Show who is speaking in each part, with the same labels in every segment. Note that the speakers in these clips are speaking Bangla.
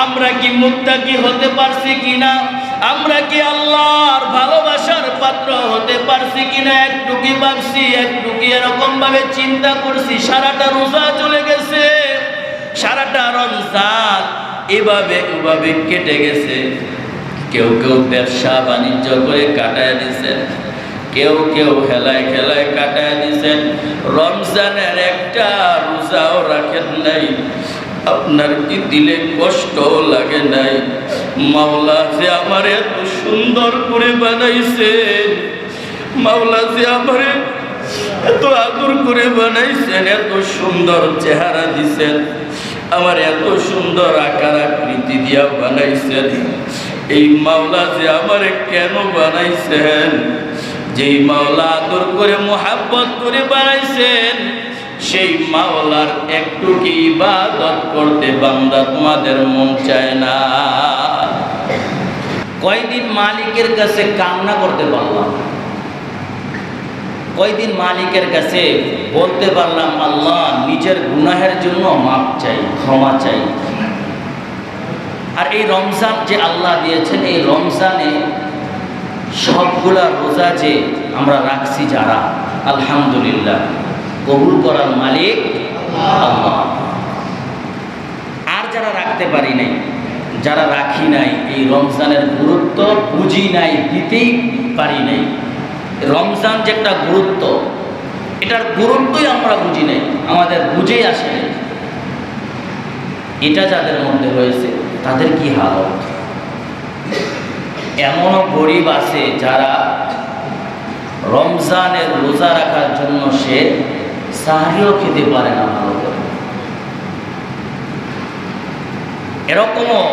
Speaker 1: আমরা কি মুত্তাকি হতে পারছি কিনা, আমরা কি আল্লাহর ভালোবাসার পাত্র হতে পারছি কিনা একটু কি ভাবছি, একটু কি এরকম ভাবে চিন্তা করছি? সারাটা রোজা চলে গেছে, সারাটা রমজান এভাবে কেটে গেছে। কেউ কেউ ব্যবসা বাণিজ্য করে কাটায় দিয়েছেন, কেউ কেউ খেলায় কাটায় দিয়েছেন। রমজানের একটা রোজাও রাখেন নাই। আপনার কি দিলে কষ্ট লাগে নাই? মাওলা যে আমার এত সুন্দর করে বানাইছেন, মাওলা যে আমার এত আদর করে বানাইছেন, এত সুন্দর চেহারা দিছেন, আমার এত সুন্দর আকার আকৃতি দিয়া বানাইছেন, এই মাওলা যে আমার কেন বানাইছেন? যেই মাওলা আদর করে মোহাব্বত করে বানাইছেন, সেই মাওলার একটু কি ইবাদত করতে বান্দা তোমাদের মন চায় না? কয়দিন মালিকের কাছে কান্না করতে পারলাম, কয়দিন মালিকের কাছে বলতে পারলাম আল্লাহ নিজের গুনাহের জন্য মাপ চাই, ক্ষমা চাই। আর এই রমজান যে আল্লাহ দিয়েছেন, এই রমজানে সবগুলা রোজা যে আমরা রাখছি, যারা আলহামদুলিল্লাহ কবুল করার মালিক আল্লাহ। আর যারা রাখতে পারি নাই, যারা রাখি নাই, এই রমজানের গুরুত্ব বুঝি নাই, দিতেই পারি নাই। রমজান যে একটা গুরুত্ব, এটার গুরুত্বই আমরা বুঝি নাই, আমাদের বুঝেই আসে নাই। এটা যাদের মধ্যে হয়েছে তাদের কি হালত? এমনও গরিব আছে যারা রমজানের রোজা রাখার জন্য সে সাহরিও খেতে পারে না ভালো করে। এরকমও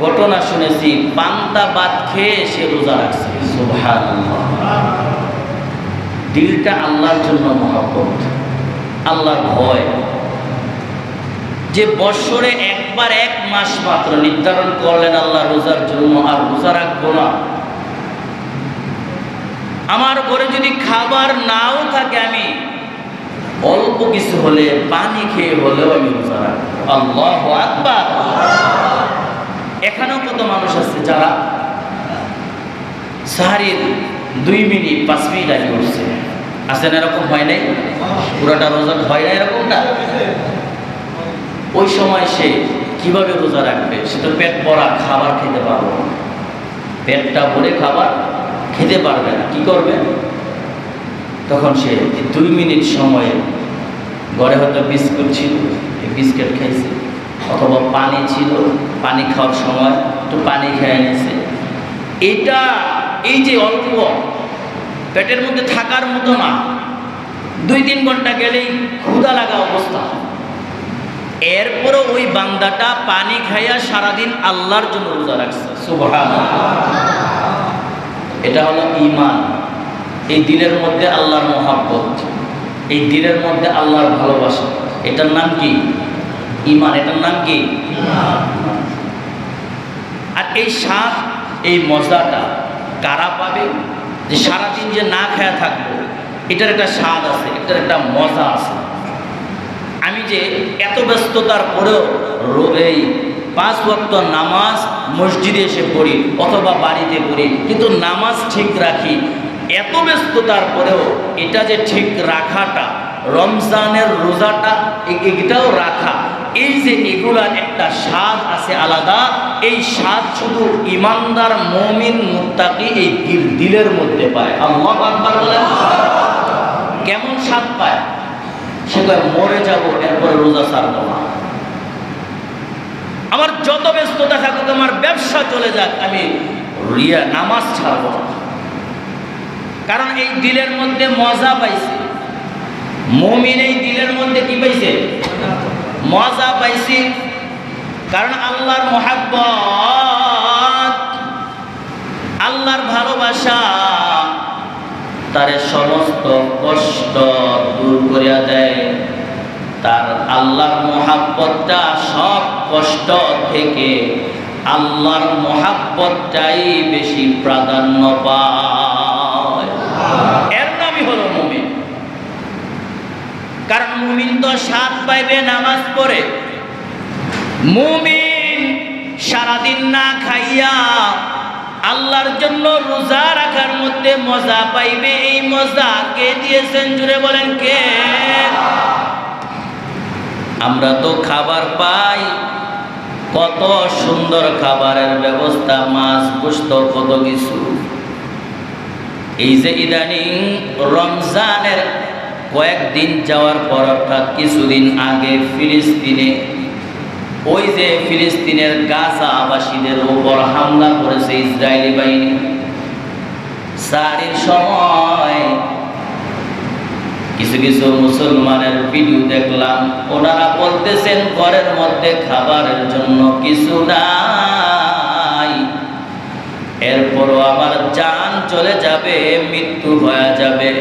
Speaker 1: ঘটনা শুনেছি, পান্তা ভাত খেয়ে সে রোজা রাখছে। সুবহানাল্লাহ। দিলটা আল্লাহর জন্য মহব্বত, আল্লাহর ভয়, যে বৎসরে একবার এক মাস মাত্র নির্ধারণ করলেন আল্লাহ রোজার জন্য, আর রোজা রাখবো না। আমার ঘরে যদি খাবার নাও থাকে, আমি অল্প কিছু হলে পানি খেয়ে হলেও আমি রোজা রাখবো। আল্লাহু আকবার। এখানেও কত মানুষ আছে যারা সাহারির 2 মিনিট 5 মিনিট আগে উঠছে, আসেন এরকম হয় নাই? পুরোটা রোজা হয় না এরকমটা? ওই সময় সে কিভাবে রোজা রাখবে? সে তো পেট ভরা খাবার খেতে পারবে না, পেটটা ভরে খাবার খেতে পারবে না। কি করবে? তখন সে 2 মিনিট সময়ে ঘরে হয়তো বিস্কুট ছিল, এই বিস্কুট খাইছে, অথবা পানি ছিল, পানি খাওয়ার সময় একটু পানি খেয়ে নিয়েছে। এটা এই যে অল্প পেটের মধ্যে থাকার মতো না, 2-3 ঘন্টা গেলেই ক্ষুধা লাগা অবস্থা। এরপরও ওই বান্দাটা পানি খাইয়া সারাদিন আল্লাহর জন্য রোজা রাখছে। সুবহানাল্লাহ। এটা হলো ঈমান। এই দিলের মধ্যে আল্লাহর মহব্বত, এই দিলের মধ্যে আল্লাহর ভালোবাসা, এটার নাম কি? ঈমান। এটার নাম কি? আর এই স্বাদ, এই মজাটা কারা পাবে? যে সারাদিন যে না খায়া থাকবো, এটার একটা স্বাদ আছে, এটার একটা মজা আছে। আমি যে এত ব্যস্ততার পরেও এই 5 ওয়াক্ত নামাজ মসজিদে এসে পড়ি অথবা বাড়িতে পড়ি, কিন্তু নামাজ ঠিক রাখি, এত ব্যস্ততার পরেও এটা যে ঠিক রাখাটা, রমজানের রোজাটা এটাও রাখা, এই যে এগুলার একটা স্বাদ আছে আলাদা। এই স্বাদ শুধু ইমানদার মুমিন মুত্তাকি এই দিলের মধ্যে পায়। আল্লাহু আকবার বলেন। কেমন স্বাদ পায়? সে কয় মরে যাব, এরপরে রোজা ছাড়বো না। আমার যত ব্যস্ততা থাকুক, আমার ব্যবসা চলে যাক, আমি নামাজ ছাড়বো না। কারণ এই দিলের মধ্যে মজা পাইছে। মুমিন এই দিলের মধ্যে কি পাইছে? মজা পাইছি। কারণ আল্লাহর মহব্বত, আল্লাহর ভালোবাসা তারে সমস্ত কষ্ট দূর করিয়া দেয়। তার আল্লাহর মহব্বতটা সব কষ্ট থেকে আল্লাহর মহব্বতটাই বেশি প্রাধান্য পায়। এর নামই হলো মুমিন। কারণ মুমিন তো স্বাদ পাইবে নামাজ পড়ে। মুমিন সারাদিন না খাইয়া আল্লাহর জন্য রোজা রাখার মধ্যে মজা পাইবে, এই মজা কে দিয়েছেন? জুড়ে বলেন কে? আমরা তো খাবার পাই, কত সুন্দর খাবারের ব্যবস্থা, মাছ গোশত কত কিছু। এই যে ইদানিং রমজানের কয়েকদিন যাওয়ার পর অর্থাৎ কিছুদিন আগে ফিলিস্তিনে ওই যে ফিলিস্তিনের গাজা আবাসীদের উপর হামলা করেছে ইসরায়েলি বাহিনী, সারির সময় কিছু কিছু মুসলমানের ভিডিও দেখলাম, ওনারা বলতেছেন ঘরের মধ্যে খাবারের জন্য কিছু নাই, এরপরও আমার জান চলে যাবে, মৃত্যু হয়ে যাবে,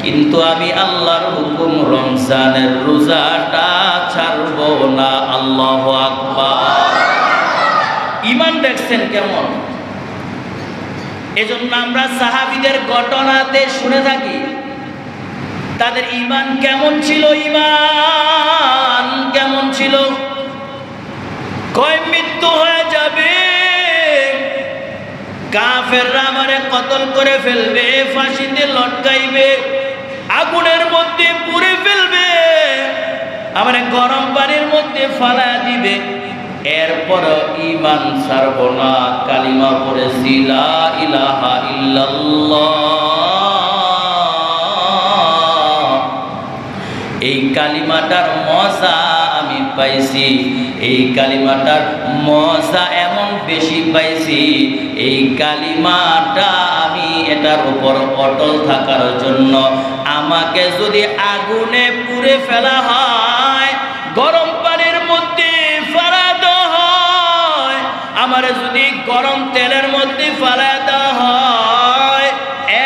Speaker 1: কিন্তু আমি আল্লাহর হুকুম রমজানের রোজাটা ছাড়ব না। আল্লাহু আকবার। ঈমান দেখছেন কেমন? এজন্য আমরা সাহাবীদের ঘটনাতে শুনে থাকি তাদের ঈমান কেমন ছিল, ঈমান কেমন ছিল। কয় মৃত্যু হয়ে যাবে, কাফেররা আমারে কতল করে ফেলবে, ফাঁসিতে লটকাইবে, আগুনের মধ্যে পুড়ে ফেলবে, আমারে গরম পানির মধ্যে ফালায়া দিবে, এরপর ঈমান ছাড়ব না। কালিমা পড়েছি লা ইলাহা ইল্লাল্লাহ, এই কালিমাটার মজা আমি পাইছি, এই কালিমাটার মজা এমন বেশি পাইছি, এই কালিমাটা আমি এটার উপর অটল থাকার জন্য আমাকে যদি আগুনে পুড়ে ফেলা হয়, গরম পানির মধ্যে ফেলা দেওয়া হয়, আমার যদি গরম তেলের মধ্যে ফেলা দেওয়া হয়,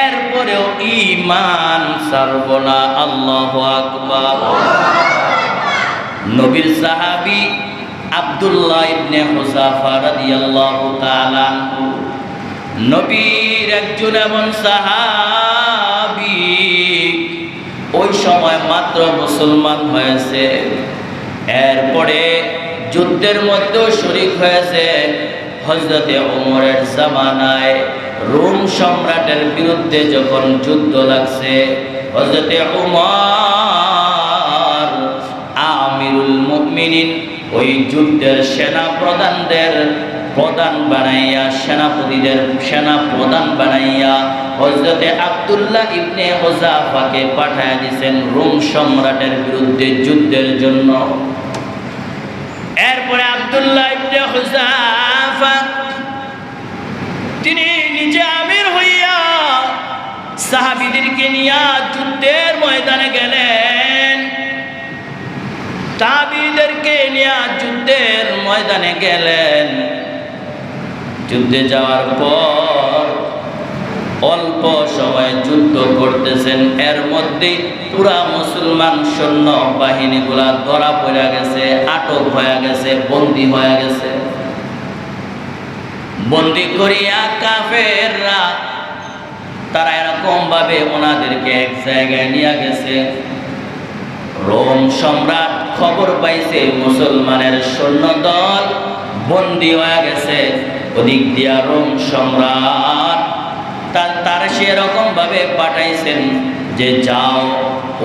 Speaker 1: এরপরেও ঈমান ছাড়ব না। আল্লাহু আকবার। নবীর সাহাবী আব্দুল্লাহ ইবনে হুযাফা রাদিয়াল্লাহু তাআলা আনহু, নবীর একজন এমন সাহাবী, ওই সময় মাত্র মুসলমান হয়েছে, এরপরে যুদ্ধের মধ্যে শরীক হয়েছে। হযরতে ওমরের জামানায় রোম সম্রাটের বিরুদ্ধে যখন যুদ্ধ লাগছে, হযরতে ওমর আমিরুল মুমিনিন ওই যুদ্ধের সেনা প্রধানদের প্রধান বানাইয়া, সেনাপতিদের সেনা প্রধান বানাইয়া হযরতে আব্দুল্লাহ ইবনে হুযাফাকে পাঠায়া দিয়েছেন রোম সম্রাটের বিরুদ্ধে যুদ্ধের জন্য। এরপরে আব্দুল্লাহ ইবনে হুযাফা তিনি নিজে আমির হইয়া সাহাবীদেরকে নিয়ে যুদ্ধের ময়দানে গেলেন, তাবিদেরকে নিয়ে যুদ্ধের ময়দানে গেলেন। যুদ্ধে যাওয়ার পর অল্প সময় যুদ্ধ করতেছেন, এর মধ্যে পুরা মুসলমান সৈন্য বাহিনীগুলা ধরা পড়ে গেছে, আটক হয়ে গেছে, বন্দী হয়ে গেছে। বন্দী করিয়া কাফেররা তারা এরকম ভাবে ওনাদেরকে এক জায়গায় নিয়ে গেছে। রোম সম্রাট খবর পাইছে মুসলমানের সৈন্যদল বন্দী হয়ে গেছে, ওদিক দিয়া রোম সম্রাট তার সেরকম ভাবে পাঠাইছেন যে যাও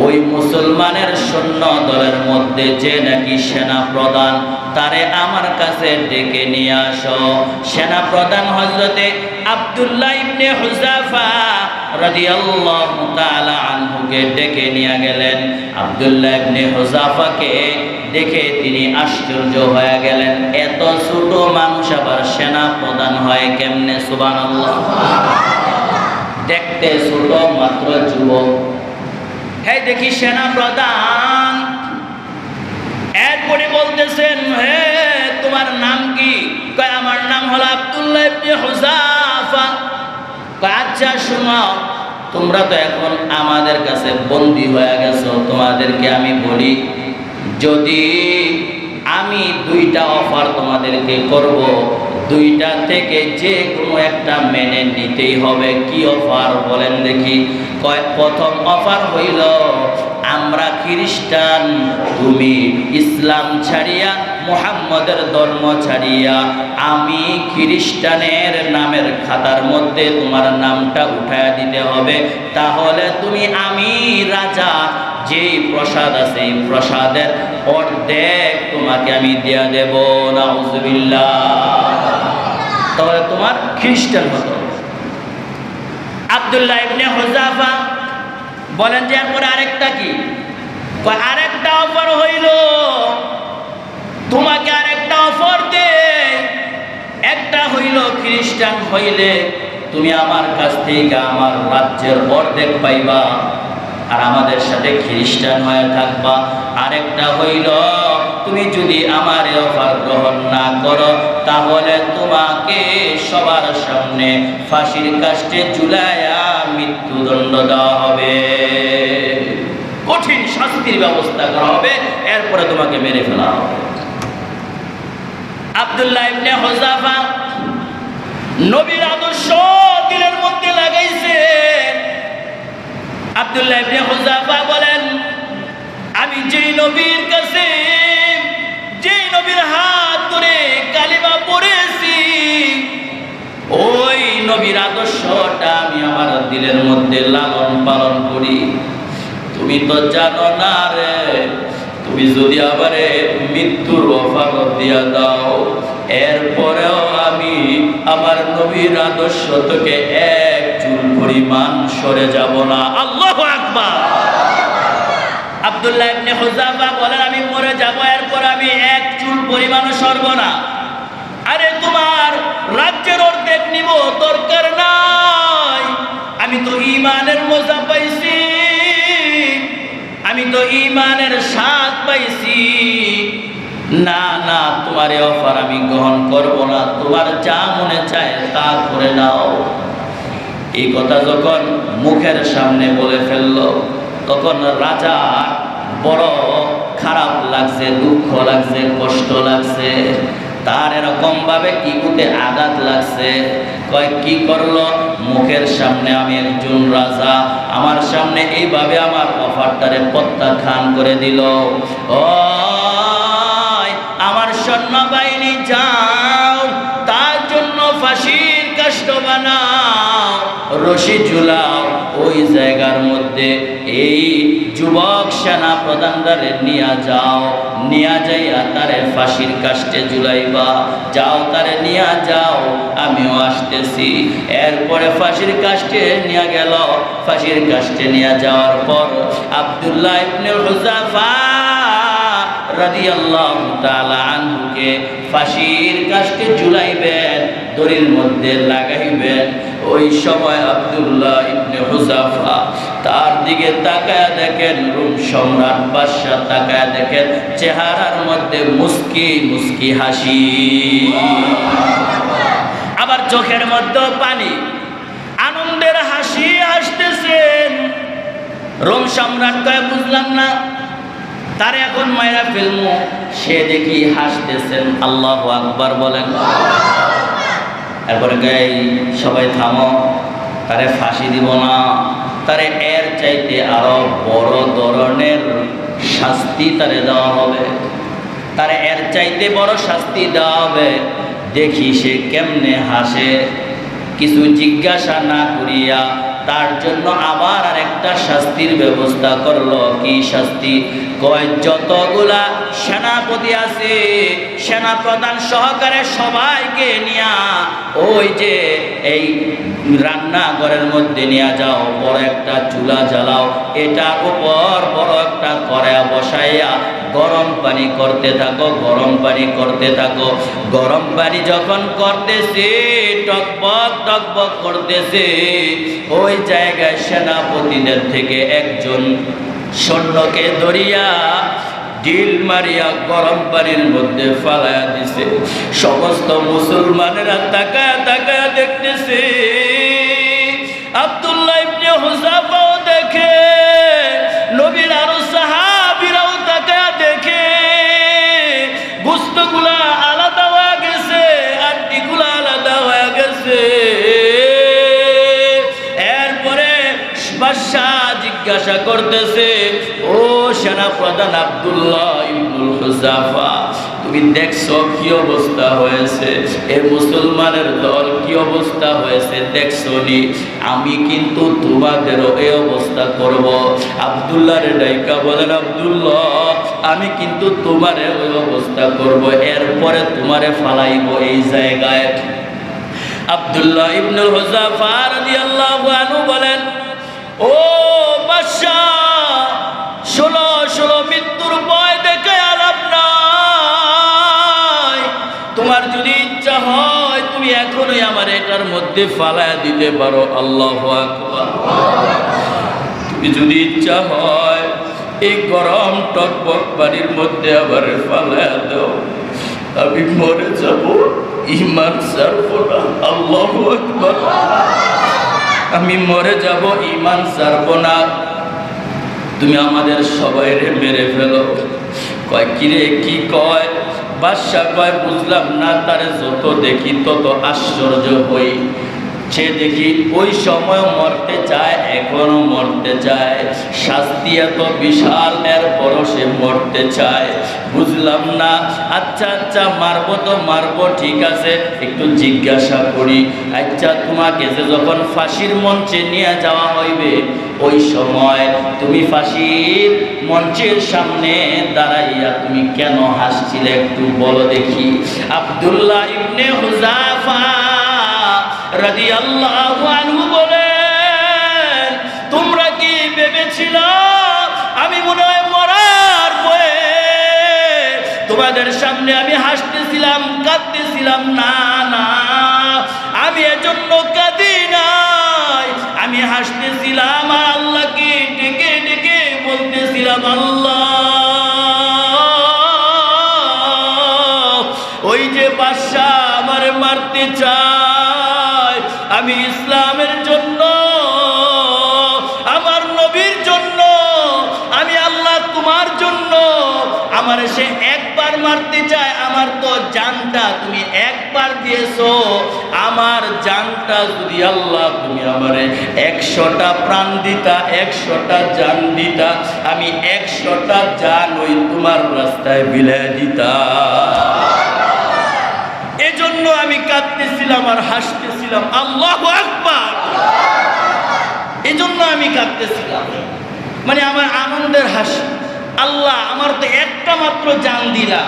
Speaker 1: ওই মুসলমানের সৈন্য দলের মধ্যে যে নাকি সেনা প্রধান, তারে আমার কাছে ডেকে নিয়ে আসো। সেনা প্রধান হযরতে আব্দুল্লাহ ইবনে হুযাফা রাদিয়াল্লাহু তাআলা আনহুকে ডেকে নিয়ে গেলেন। আব্দুল্লাহ ইবনে হুযাফাকে দেখে তিনি আশ্চর্য হয়ে গেলেন, এত ছোট মানুষ আবার সেনা প্রধান হয় কেমনে? সুবহানাল্লাহ। দেখতে ছোট, মাত্র যুবক, হে দেখি সেনা প্রধান। এরপরে বলতেছেন, হে তোমার নাম কি? কয় আমার নাম হলো আব্দুল্লাহ ইবনে হুযাফা। কয় আচ্ছা শোনো, তোমরা তো এখন আমাদের কাছে বন্দী হয়ে গেছো, তোমাদেরকে আমি বলি, যদি আমি দুইটা অফার তোমাদেরকে করব, দুইটা থেকে যে কোনো একটা মেনে নিতেই হবে। কি অফার বলেন দেখি? কয় প্রথম অফার হইল আমরা খ্রিস্টান, তুমি ইসলাম ছাড়িয়া মুহাম্মদের ধর্ম ছাড়িয়া আমি খ্রিস্টানের নামের খাতার মধ্যে তোমার নামটা উঠায়া দিতে হবে, তাহলে তুমি আমি রাজা যে প্রসাদ আছে এই প্রসাদের অর্ধেক তোমাকে আমি দিয়া দেব। নাউজুবিল্লাহ। তাহলে তোমার খ্রিস্টান হতো। আব্দুল্লাহ ইবনে হুযাফা বলেন যে এরপর আরেকটা কি? আরেকটা অফার হইল, তোমাকে আরেকটা অফার দে। একটা হইল খ্রিস্টান হইলে তুমি আমার কাছ থেকে আমার রাজ্যের অর্ধেক পাইবা আর আমাদের সাথে খ্রিস্টান হয়ে থাকবা। আরেকটা হইল তুমি যদি আমার অফার গ্রহণ না করো তাহলে তোমাকে সবার সামনে ফাঁসির কাস্টে ঝুলাইয়া মৃত্যুদণ্ড দেওয়া হবে, কঠিন শাস্তির ব্যবস্থা করা হবে, এরপরে তোমাকে মেরে ফেলা হবে। আব্দুল্লাহ ইবনে হুযাফা নবীর আদর্শ দিলের মধ্যে লাগাইছে। আব্দুল্লাহ ইবনে হুযাফা বলেন, আমি যেই নবীর কাছে যেই নবীর হাত ধরে কালিমা পড়েছি ওই নবীর আদর্শটা আমি আমার দিলের মধ্যে লালন পালন করি। তুমি তো জানো না রে, তুমি যদি আমারে মৃত্যুর অফার দিয়া দাও এরপরেও আমি আমার নবীর আদর্শ থেকে এক চুল পরিমাণ সরে যাব না। আল্লাহু আকবার। আব্দুল্লাহ ইবনে হুযাফা বলেন, আমি মরে যাব এরপর আমি এক চুল পরিমাণ সরব না। আরে তোমার রাজ্যের অর্ধেক নিব দরকার নাই, আমি তো ঈমানের মজা পাইছি, আমি তো ঈমানের স্বাদ পাইছি। না না, তোমার এই অফার আমি গ্রহণ করব না, তোমার যা মনে চায় তা করে নাও। এই কথা যখন মুখের সামনে বলে ফেলল তখন রাজা বড় খারাপ লাগছে, দুঃখ লাগছে, কষ্ট লাগছে। তার এরকম ভাবে ইগুতে আঘাত লাগছে। কয় কি করলো? মুখের সামনে আমি একজন রাজা, আমার সামনে এইভাবে আমার অফারটারে প্রত্যাখ্যান করে দিল। ও আমার সৈন্যবাহিনী যাও, তার জন্য ফাঁসির কাষ্ঠ বানাও, রশি ঝুলাও, ওই জায়গার মধ্যে এই যুবক সেনা প্রধানদারে নিয়ে যাও, নিয়ে যাইয়া তারে ফাঁসির কাষ্ঠে ঝুলাইবা। যাও, তারে নিয়ে যাও, আমিও আসতেছি। এরপরে ফাঁসির কাষ্ঠে নিয়ে গেল। ফাঁসির কাষ্ঠে নিয়ে যাওয়ার পর আব্দুল্লাহ ইবনে হুযাফা রাদিয়াল্লাহু তাআলা আনহুকে ফাঁসির কাষ্ঠে ঝুলাইবেন, দড়ির মধ্যে লাগাইবেন। ওই সময় আব্দুল্লাহ ইবনে হুযাফা তার দিকে তাকায় দেখেন, রোম সম্রাট বাদশা তাকায় দেখেন, চেহারার মধ্যে মুস্কি মুস্কি হাসি, আবার চোখের মধ্যে পানি, আনন্দের হাসি হাসতেছেন। রোম সম্রাট কয়, বুঝলাম না, তারে এখন মায়েরা ফেলমু, সে দেখি হাসতেছেন। আল্লাহু আকবার বলেন। এরপরে গাই সবাই থামো, তারে ফাঁসি দিব না, তারে এর চাইতে আরো বড় ধরনের শাস্তি তারে দেওয়া হবে, তারে এর চাইতে বড় শাস্তি দেওয়া হবে। দেখি সে কেমনে হাসে। কিছু জিজ্ঞাসা না করিয়া তার জন্য আবার আরেকটা শাস্তির ব্যবস্থা করলো। কি শাস্তি? কয় যতগুলা সেনাপতি আছে সেনা প্রধান সহকারে সবাইকে নিয়া ওই যে এই রান্নাঘরের মধ্যে নিয়ে যাও, বড় একটা চুলা জ্বালাও, এটার উপর বড় একটা কড়াই বসাইয়া গরম পানি করতে থাকো, গরম পানি করতে থাকো। গরম পানি যখন করতেছে, টকবক টকবক করতেছে, ওই জায়গায় সেনাপতিদের থেকে একজন সৈন্যকে ধরিয়া ঢিল মারিয়া গরম পানির মধ্যে ফালাইয়া দিছে। সমস্ত মুসলমানেরা তাকায়া তাকায়া দেখতেছে। আব্দুল্লাহ ইবনে হুযাফাও দেখে, নবীর আরো সাহাবীরাও তাকায়া দেখে। গোশতগুলা আলাদা হয়ে গেছে, আটটিগুলা আলাদা হয়ে গেছে। এরপরে বাদশাহ জিজ্ঞাসা করতেছে, ও সেনা প্রধান আব্দুল্লাহ ইবনে হুযাফা, তুমি দেখছো কি অবস্থা হয়েছে, এ মুসলমানের দল কি অবস্থা হয়েছে দেখছো নি, আমি কিন্তু তোমাদেরও এই অবস্থা করব। আব্দুল্লাহর ডাইকা বলেন, আব্দুল্লাহ আমি কিন্তু তোমারে ওই অবস্থা করব, এরপরে তোমারে ফালাইব এই জায়গায়। আব্দুল্লাহ ইবনে হুযাফা রাদিয়াল্লাহু আনহু বলেন, ও বাদশাহ শোনো শোনো, মৃত্যুর ভয় দেখে আলাপ নাই। তোমার যদি ইচ্ছা হয় তুমি এখনই আমার এটার মধ্যে ফালায়া দিতে পারো। আল্লাহু আকবার। তুমি যদি ইচ্ছা হয় এই গরম টকবক পানির মধ্যে আবার ফালায়া দাও, আমি মরে যাব, ঈমান ছাড়বো না। আল্লাহু আকবার। আমি মরে যাব, ঈমান ছাড়বো না, তুমি আমাদের সবাইরে মেরে ফেলো। কয় কিরে কি কয়? বাদশা কয় বুঝলাম না, তারে যত দেখি তত আশ্চর্য হই। সে দেখি ওই সময় মরতে চায়, এখনো মরতে চায়, শাস্তি এত বিশাল, এরপরও সে মরতে চায়। বুঝলাম না। আচ্ছা আচ্ছা মারবো তো মারবো, ঠিক আছে, একটু জিজ্ঞাসা করি। আচ্ছা তোমাকে যে যখন ফাঁসির মঞ্চে নিয়ে যাওয়া হইবে, ওই সময় তুমি ফাঁসির মঞ্চের সামনে দাঁড়াইয়া তুমি কেন হাসছিলে একটু বলো দেখি। আব্দুল্লাহ ইবনে হুযাফা রাদিয়াল্লাহু আনহু বলেন, তোমরা কি ভেবেছিল আমি মনে হয় মরার ভয়ে তোমাদের সামনে আমি হাসতেছিলাম, কাঁদতেছিলাম? না না, আমি এজন্য কাঁদি নাই, আমি হাসতেছিলাম, আল্লাহকে ডেকে ডেকে বলতেছিলাম, আল্লাহ ওই যে বাদশা আমারে মারতে চায়, আমি ইসলামের জন্য, আমার নবীর জন্য, আমি আল্লাহ তোমার জন্য, আমার সে একবার মারতে চায়, আমার তো জানটা তুমি একবার দিয়েছো, আমার জানটা যদি আল্লাহ তুমি আমারে 100টা প্রাণ দিতা, 100টা জান দিতা, আমি 100টা জান ওই তোমার রাস্তায় বিলিয়ে দিতা। এজন্য আমি কাঁদতেছিলাম আর হাসতেছিলাম। আল্লাহু আকবার। এজন্য আমি কাঁদতেছিলাম, মানে আমার আনন্দের হাসি। আল্লাহ আমার তো একটা মাত্র জান দিলা,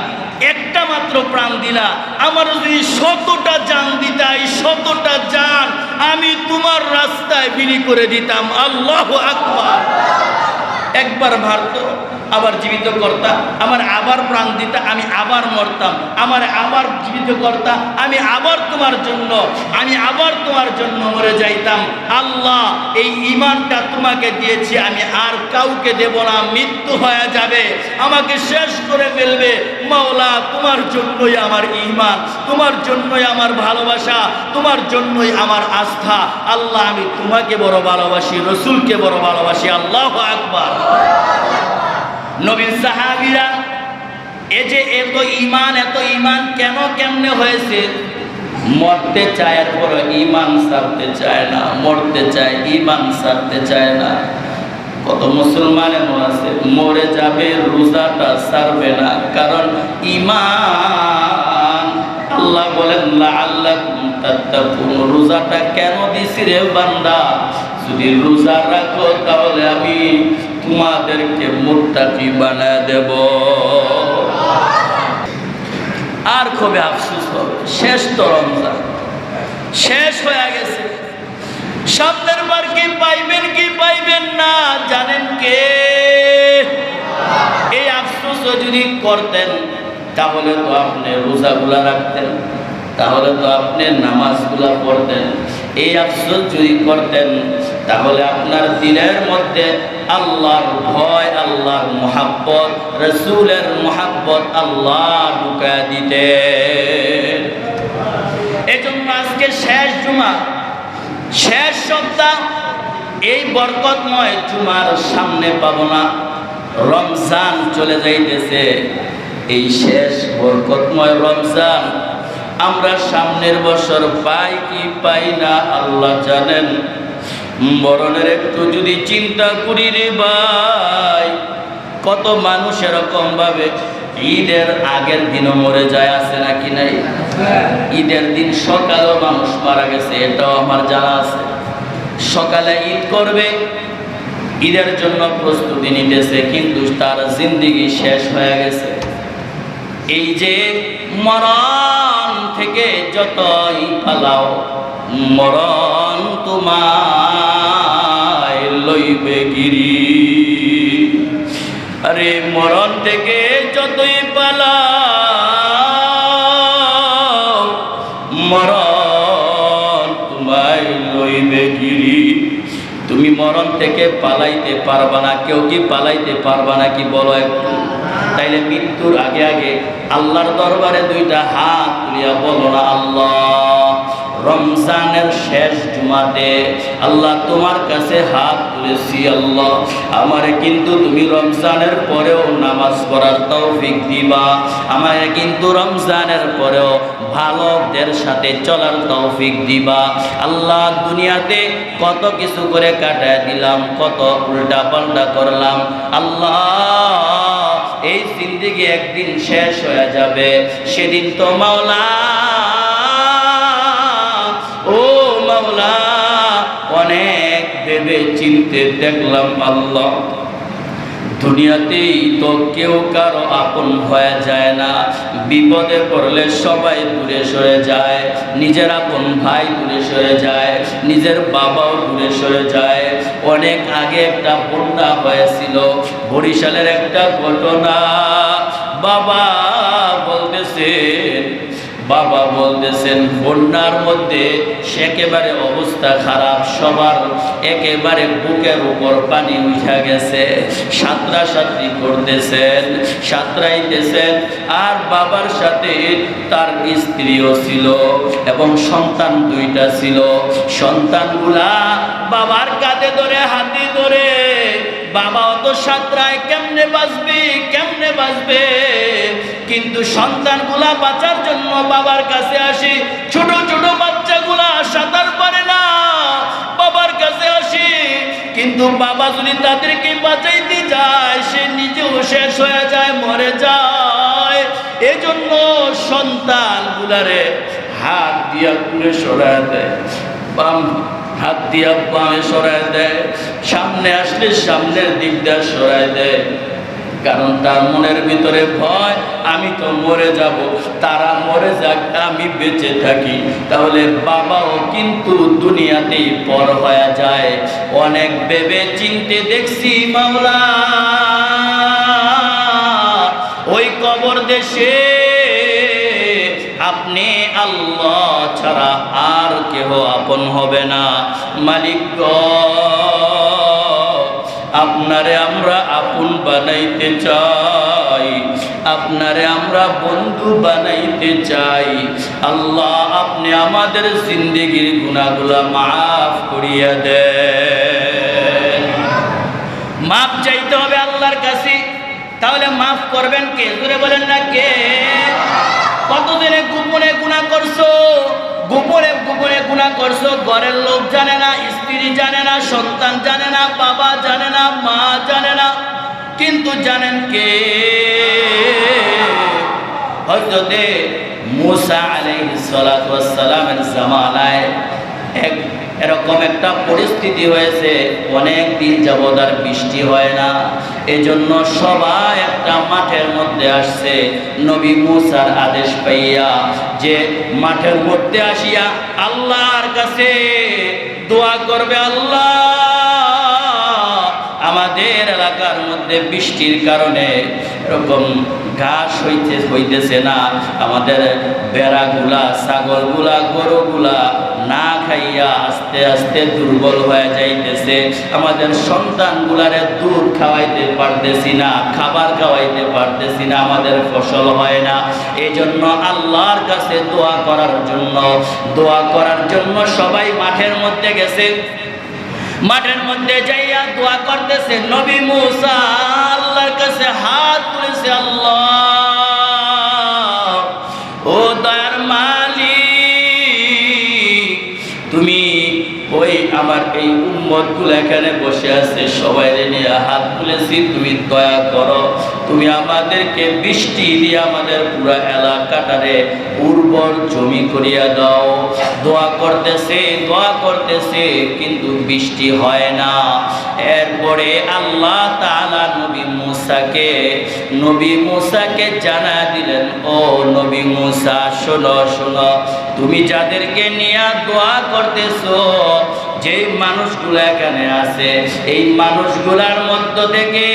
Speaker 1: একটা মাত্র প্রাণ দিলা, আমার যদি 100টা জান দিতা, এই 100টা জান আমি তোমার রাস্তায় বিলি করে দিতাম। আল্লাহু আকবার। একবার মারতো আবার জীবিত করতা, আমার আবার প্রাণ দিতা, আমি আবার মরতাম, আমার আবার জীবিত করতা, আমি আবার তোমার জন্য, আমি আবার তোমার জন্য মরে যাইতাম। আল্লাহ এই ঈমানটা তোমাকে দিয়েছি, আমি আর কাউকে দেব না, মৃত্যু হয়ে যাবে, আমাকে শেষ করে ফেলবে, মাওলা তোমার জন্যই আমার ঈমান, তোমার জন্যই আমার ভালোবাসা, তোমার জন্যই আমার আস্থা। আল্লাহ আমি তোমাকে বড় ভালোবাসি, রসুলকে বড় ভালোবাসি। আল্লাহু আকবার। নবীর সাহাবীরা এই যে এত ঈমান কেন কেমনে হয়েছে? মরতে চায়, এরপর ঈমান ছাড়তে চায় না, মরতে চায়, ঈমান ছাড়তে চায় না। কত মুসলমান এমন আছে মরে যাবে, রোজাটা ছাড়বে না, কারণ ঈমান। আল্লাহ বলেন লাআল্লাকুম তাত্তাকুন, রোজাটা কেন দিছি রে বান্দা? যদি রোজা রাখো তাহলে আমি তোমাদেরকে মুত্তাকি বানায় দেব। আর খুবই আফসোস হবে, শেষ তো রমজান শেষ হয়ে গেছে, সামনের বার কি পাইবেন কি পাইবেন না জানেন কে? এই আফসোস যদি করতেন তাহলে তো আপনি রোজাগুলা রাখতেন, তাহলে তো আপনি নামাজগুলা পড়তেন। এই আফসোস যদি করতেন তাহলে আপনার দিলের মধ্যে আল্লাহর ভয়, আল্লাহর মুহাব্বত, রাসূলের মুহাব্বত আল্লাহ ঢুকায়া দিতেন। এজন্য আজকে শেষ জুমা, শেষ সপ্তাহ, এই বরকতময় জুমার সামনে পাবো না, রমজান চলে যাইতেছে। এই শেষ বরকতময় রমজান আমরা সামনের বছর পাই কি পাই না আল্লাহ জানেন। মরণের একটু যদি চিন্তা করি রে ভাই, কত মানুষ এরকম ভাবে ঈদের আগের দিনও মরে যায়, আছে নাকি নাই? ঈদের দিন সকালেও মানুষ মারা গেছে, এটাও আমার জানা আছে। সকালে ঈদ করবে, ঈদের জন্য প্রস্তুতি নিতেছে, কিন্তু তার জিন্দেগি শেষ হয়ে গেছে। এই যে মরণ থেকে যতই পালাও, মরণ তোমায় লইবে গিরি। আরে মরণ থেকে যতই পালাও, মরণ তোমায় লইবে গিরি। তুমি মরণ থেকে পালাইতে পারবা না। কেউ কি পালাইতে পারবা না কি বলো একটু? তাইলে মৃত্যুর আগে আগে আল্লাহর দরবারে দুইটা হাত তুলিয়া বলো না, আল্লাহ, রমজানের শেষ জুমাতে আল্লাহ তোমার কাছে হাত তুলেছি, আল্লাহ আমারে কিন্তু তুমি রমজানের পরেও নামাজ পড়ার তৌফিক দিবা, আমারে কিন্তু রমজানের পরেও ভালোদের সাথে চলার তৌফিক দিবা। আল্লাহ দুনিয়াতে কত কিছু করে কাটায় দিলাম, কত উল্টা পাল্টা করলাম, আল্লাহ এই জিন্দেগি একদিন শেষ হয়ে যাবে। সেদিন তো মাওলা, ও মাওলা, অনেক ভেবে চিনতে দেখলাম আল্লাহ দুনিয়াতেই তো কেউ কারো আপন হয়ে যায় না। বিপদে পড়লে সবাই দূরে সরে যায়, নিজের আপন ভাই দূরে সরে যায়, নিজের বাবাও দূরে সরে যায়। অনেক আগে একটা বন্যা হয়েছিল, বরিশালের একটা ঘটনা। বাবা বলতেছেন বন্যার মধ্যে একেবারে অবস্থা খারাপ, সবার একেবারে বুকের উপর পানি উঠে গেছে, সাঁতরাসাঁতরি করতেছেন, সাঁতরাইতেছেন। আর বাবার সাথে তার স্ত্রীও ছিল এবং সন্তান দুইটা ছিল। সন্তানগুলা বাবার কাঁধে ধরে, হাতে ধরে, বাবা অত সাঁতরায়, কেমনে বাঁচবে, কেমনে বাঁচবে। কিন্তু সন্তানগুলা বাঁচার জন্য বাবার কাছে আসে। ছোট ছোট বাচ্চাগুলা সাঁতার পারে না, বাবার কাছে আসে। কিন্তু বাবা যদি তাদেরকে বাঁচাইতে যায়, সে নিজেও শেষ হয়ে যায়, মরে যায়। এজন্য সন্তানগুলারে হাত দিয়া দূরে সরায় দেয়, বাম হাত দিয়া বামে সরায় দেয়, সামনে আসলে সামনের দিক দিয়ে সরায় দেয়। কারণ তার মনের ভিতরে ভয়, আমি তো মরে যাব, তারা মরে যাক, আমি বেঁচে থাকি, তাহলে বাবাও কিন্তু দুনিয়াতেই পর হয়ে যায়। অনেক ভেবে চিনতে দেখছি মাওলা, ওই কবর দেশে আপনি আল্লাহ ছাড়া আর কেহ আপন হবে না। মালিক গো, আপনারে আমরা আপন বানাইতে চাই, আপনারে আমরা বন্ধু বানাইতে চাই। আল্লাহ আপনি আমাদের জিন্দেগির গুনাহগুলা মাফ করিয়া দেন। মাফ চাইতে হবে আল্লাহর কাছে। তাহলে মাফ করবেন কে? জোরে বলেন না কে? কতদিনে গোপনে গুনাহ করছো, গোপনে গোপনে গুনাহ করছো, ঘরের লোক জানে না, স্ত্রী জানে না, সন্তান জানে না, বাবা জানে না, মা জানে না, কিন্তু জানেন কে? হযরতে মুসা আলাইহিস সালাতু ওয়াস সালামের জামানায় এরকম একটা পরিস্থিতি হয়েছে, অনেক দিন যাবত আর বৃষ্টি হয় না। এজন্য সবাই একটা মাঠের মধ্যে আসছে, নবী মুসার আদেশ পাইয়া যে মাঠের মধ্যে আসিয়া আল্লাহর কাছে দোয়া করবে, আল্লাহ আমাদের এলাকার মধ্যে বৃষ্টির কারণে এরকম ঘাস হইতেছে না, আমাদের বেড়াগুলা, ছাগলগুলা, গরুগুলা না খাইয়া আস্তে আস্তে দুর্বল হয়ে যাইতেছে, আমাদের সন্তানগুলারে দুধ খাওয়াইতে পারতেছি না, খাবার খাওয়াইতে পারতেছি না, আমাদের ফসল হয় না। এই জন্য আল্লাহর কাছে দোয়া করার জন্য সবাই মাঠের মধ্যে গেছে। মাঠের মধ্যে যাইয়া দোয়া করতেছে। নবী মুসা আল্লাহর কাছে হাত তুলেছে, আল্লাহ ও দয়ার মালিক, তুমি ওই আমার এই উম্মতগুলো এখানে বসে আছে, সবাই নিয়ে হাত তুলেছি, তুমি দয়া করো, তুমি আমাদেরকে বৃষ্টি দিয়ে আমাদের পুরো এলাকাটারে উর্বর জমি করিয়া দাও। দোয়া করতেছে কিন্তু বৃষ্টি হয় না। এরপরে আল্লাহ তাআলা নবী মুসাকে জানা দিলেন, ও নবী মুসা, শোনো শোনো, তুমি যাদেরকে নিয়ে দোয়া করতেছো, যে মানুষগুলো এখানে আছে, এই মানুষগুলার মধ্য থেকে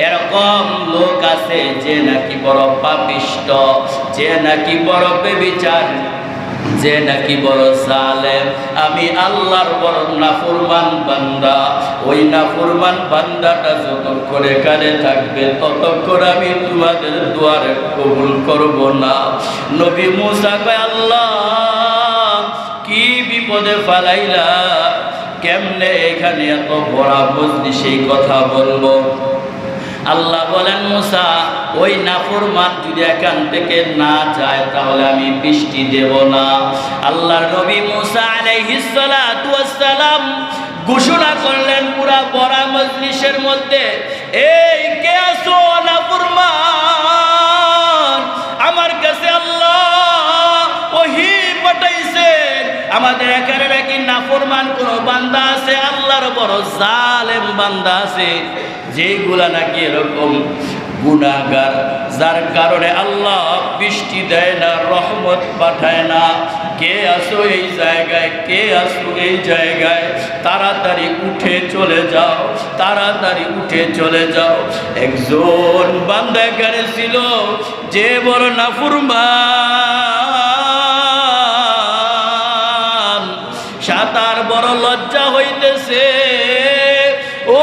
Speaker 1: এরকম লোক আছে যে নাকি বড় পাপিষ্ট, যে নাকি বড় বেবিচার, যে নাকি বড় জালেম। আমি আল্লাহর বড় নাফরমান বান্দা। ওই নাফরমান বান্দাটা যতক্ষণ এখানে থাকবে ততক্ষণ আমি তোমাদের দুয়ারে কবুল করব না। নবী মুসা কয়, আল্লাহ কি বিপদে ফালাইলা, কেমনে এখানে এত বড় মজলিস সেই কথা বলবো। আল্লাহ বলেন, মুসা, ওই নাফরমান যদি এখান থেকে না যায় তাহলে আমি বৃষ্টি দেব না। আল্লাহর নবী মুসা আলাইহিস সালাতু ওয়াস সালাম ঘোষণা করলেন পুরা বড় মজলিসের মধ্যে, এই কে আছো নাফরমান, আমার কাছে আল্লাহ ওহী পাঠাইছেন, আমাদের এখানে নাকি নাফরমান কোন বান্দা আছে, আল্লাহর বড় জালেম বান্দা আছে, যেগুলা নাকি এরকম গুনাহগার, যার কারণে আল্লাহ বৃষ্টি দেয় না, রহমত পাঠায় না। কে আসো এই জায়গায়, কে আসো এই জায়গায়, তাড়াতাড়ি উঠে চলে যাও, তাড়াতাড়ি উঠে চলে যাও। একজন বান্দা এখানে ছিল যে বড় নাফরমান, সাতার বড় লজ্জা হইতেছে, ও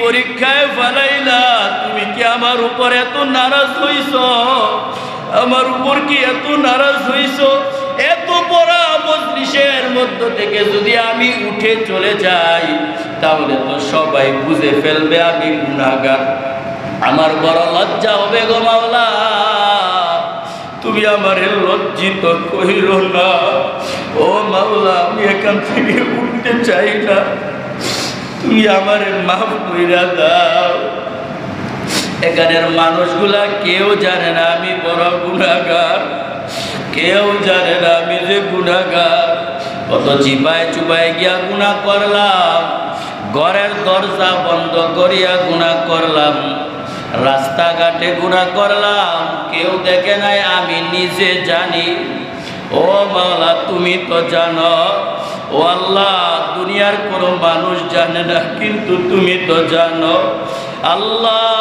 Speaker 1: পরীক্ষায় ফেলাইলা, তুমি কি আমার উপর এত নারাজ হইছ, আমার উপর কি এত নারাজ হইছ? এত বড় মজলিসের মধ্য থেকে যদি আমি উঠে চলে যাই তাহলে তো সবাই বুঝে ফেলবে আমি গুনাহগার, আমার বড় লজ্জা হবে গো মাওলা, তুমি আমারে লজ্জিত কইরো না। ও মাওলা, আমি এখান থেকে উঠতে চাই না, তুমি আমারে মাফ কইরা দাও। এখানের মানুষগুলা কেউ জানে না আমি বড় গুনাহগার, কেউ জানে না আমি যে গুনাহগার। কত চিপায় চুপায় গিয়া গুনাহ করলাম, ঘরের দরজা বন্ধ করিয়া গুনাহ করলাম, রাস্তাঘাটে গুনাহ করলাম, কেউ দেখে নাই, আমি নিজে জানি। ও মাওলা, তুমি তো জানো। ও আল্লাহ, দুনিয়ার কোনো মানুষ জানে না, কিন্তু তুমি তো জানো। আল্লাহ,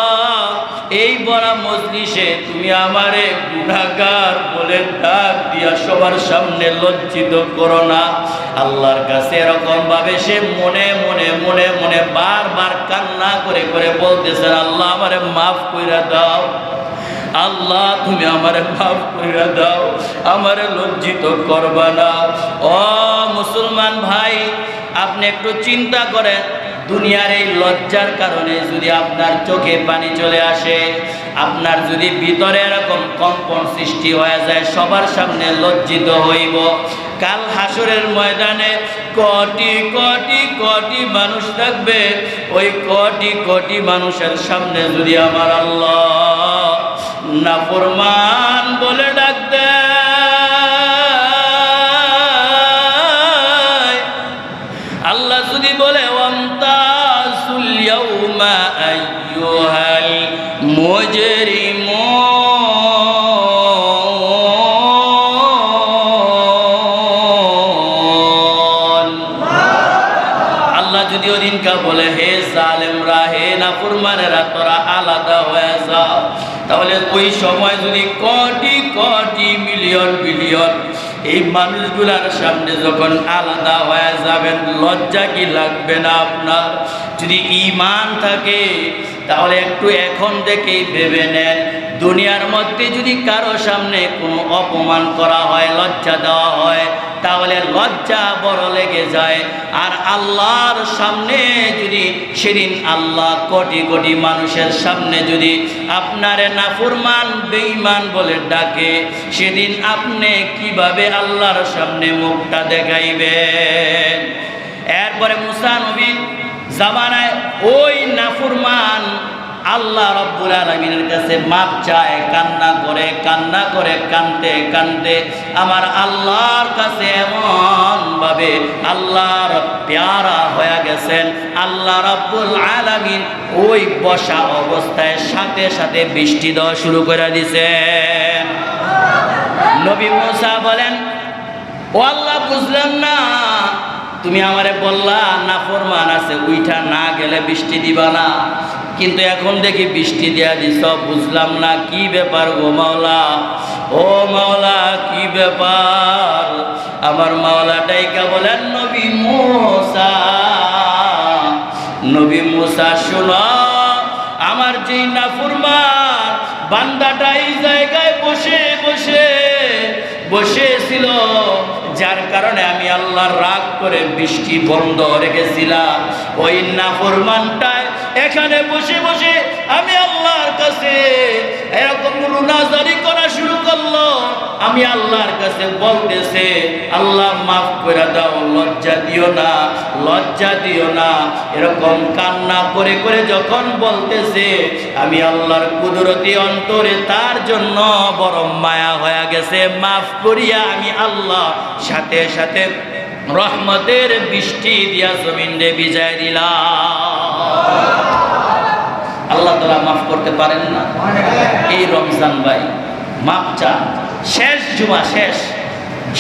Speaker 1: এই বড় মজলিসে তুমি আমারে গুনাহগার বলে ডাক দিয়া সবার সামনে লজ্জিত করো না। আল্লাহর কাছে এরকম ভাবে সে মনে মনে মনে মনে বারবার কান্না করে করে বলতেছেন, আল্লাহ আমারে মাফ কইরা দাও, আল্লাহ তুমি আমারে মাফ কইরা দাও, আমারে লজ্জিত করবা না। ও মুসলমান ভাই, আপনি একটু চিন্তা করেন, দুনিয়ার এই লজ্জার কারণে যদি আপনার চোখে পানি চলে আসে, আপনার যদি ভিতরে এরকম কম্পন সৃষ্টি হয়ে যায়, সবার সামনে লজ্জিত হইব, কাল হাসরের ময়দানে কোটি কোটি কোটি মানুষ থাকবে, ওই কোটি কোটি মানুষের সামনে যদি আমার আল্লাহ নাফরমান বলে ডাক দেয়, আল্লাহ যদি বলে ওয়ামতাজুল ইয়াউমা আইয়ুহাল মুজরিমুন, আল্লাহ যদি ওদিনকা বলে হে জালেমরা, হে নাফরমানেরা, তোরা আলাদা হয়ে যা, তাহলে ওই সময় যদি কোটি কোটি মিলিয়ন বিলিয়ন এই মানুষগুলার সামনে যখন আলাদা হয়ে যাবেন, লজ্জা কি লাগবে না আপনার? যদি ঈমান থাকে তাহলে একটু এখন থেকেই ভেবে নেন, দুনিয়ার মধ্যে যদি কারো সামনে কোনো অপমান করা হয়, লজ্জা দেওয়া হয়, তাহলে লজ্জা বড় লেগে যায়। আর আল্লাহর সামনে যদি সেদিন আল্লাহ কোটি কোটি মানুষের সামনে যদি আপনারে নাফরমান বেঈমান বলে ডাকে, সেদিন আপনি কিভাবে আল্লাহর সামনে মুখটা দেখাইবেন? এরপরে মুসা নবীর জামানায় ওই নাফরমান আল্লাহ রাব্বুল আলামিনের কাছে মাপ চায়, কান্না করে কাঁদতে কাঁদতে আমার আল্লাহর কাছে এমন ভাবে আল্লাহর পেয়ারা হয়ে গেছেন। আল্লাহ রাব্বুল আলামিন ওই বসা অবস্থায় সাথে সাথে বৃষ্টি দেওয়া শুরু করে দিয়েছেন। নবী মুসা বলেন, ও আল্লাহ, বুঝলাম না, তুমি আমারে বললা নাফরমান আছে, উইঠা না গেলে বৃষ্টি দিবা না, কিন্তু এখন দেখি বৃষ্টি দিয়া দিছ, বুঝলাম না কি ব্যাপার গো মাওলা। ও মাওলা, কি ব্যাপার? আমার মাওলা ডাইকা বলেন, নবী মুসা শোনো, আমার যেই নাফরমান বান্দাটা এই জায়গায় বসেছিল, যার কারণে আমি আল্লাহর রাগ করে বৃষ্টি বন্ধ রেখেছিলাম, ওই নাফরমানটায় এখানে বসে আমি আল্লাহর কাছে এরকম রুনাজারি করা শুরু করলো। আমি আল্লাহর কাছে বলতেছে, আল্লাহ মাফ করে দাও, লজ্জা দিও না। এরকম কান্না করে যখন বলতেছে, আমি আল্লাহর কুদরতি অন্তরে তার জন্য বড় মায়া হয়ে গেছে। মাফ করিয়া আমি আল্লাহ সাথে সাথে রহমতের বৃষ্টি দিয়া জমিন রে ভিজায় দিলাম। আল্লাহ তাআলা মাফ করতে পারেন না? এই রমজান ভাই মাপ চান, শেষ জুমা, শেষ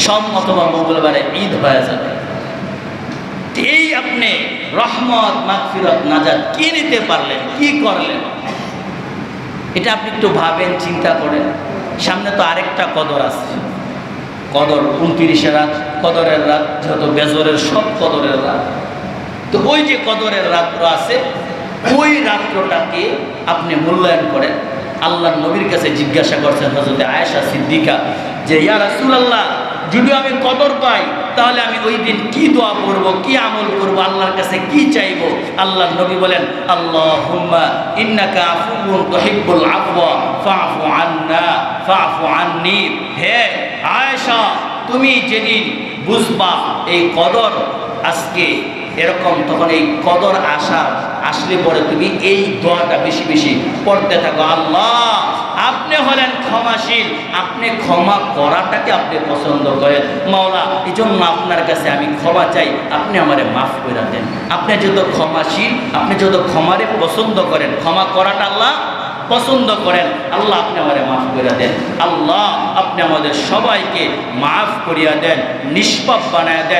Speaker 1: সোম অথবা মঙ্গলবারে ঈদ হয়ে যাবে। এই আপনি রহমত, মাগফিরাত, নাজাত কি নিতে পারলেন, কি করলেন? এটা আপনি একটু ভাবেন, চিন্তা করেন। সামনে তো আরেকটা কদর আছে, কদর 29 রাত, কদরের রাত, যত বেজরের সব কদরের রাত। তো ওই যে কদরের রাত্র আছে, ওই রাত্রটাকে আপনি মূল্যায়ন করেন। আল্লাহ নবীর কাছে জিজ্ঞাসা করছেন হযরত আয়েশা সিদ্দিকা যে, ইয়া রাসূলুল্লাহ, যদি আমি কদর পাই তাহলে আমি ওই দিন কি দোয়া করব, কি আমল করব, আল্লাহর কাছে কি চাইব? আল্লাহ নবী বলেন, আল্লাহুম্মা ইন্নাকা আফুউন তুহিব্বুল আফওয়া ফাআফু আন্না ফাআফু আন্নি। হে আয়েশা, তুমি যেদিন বুঝবা এই কদর আজকে এরকম, তখন এই কদর আসলে পরে তুমি এই দোয়াটা বেশি পড়তে থাকো। আল্লাহ, আপনি হলেন ক্ষমাশীল, আপনি ক্ষমা করাটাকে আপনি পছন্দ করেন। মাওলা, এই জন্য আপনার কাছে আমি ক্ষমা চাই, আপনি আমারে মাফ করে দেন। আপনি যত ক্ষমাশীল, আপনি যত ক্ষমারে পছন্দ করেন, ক্ষমা করাটা আল্লাহ পছন্দ করেন। আল্লাহ, আপনি আমারে মাফ করে দেন। আল্লাহ, আপনি আমাদের সবাইকে মাফ করিয়া দেন, নিষ্পাপ বানায় দেন।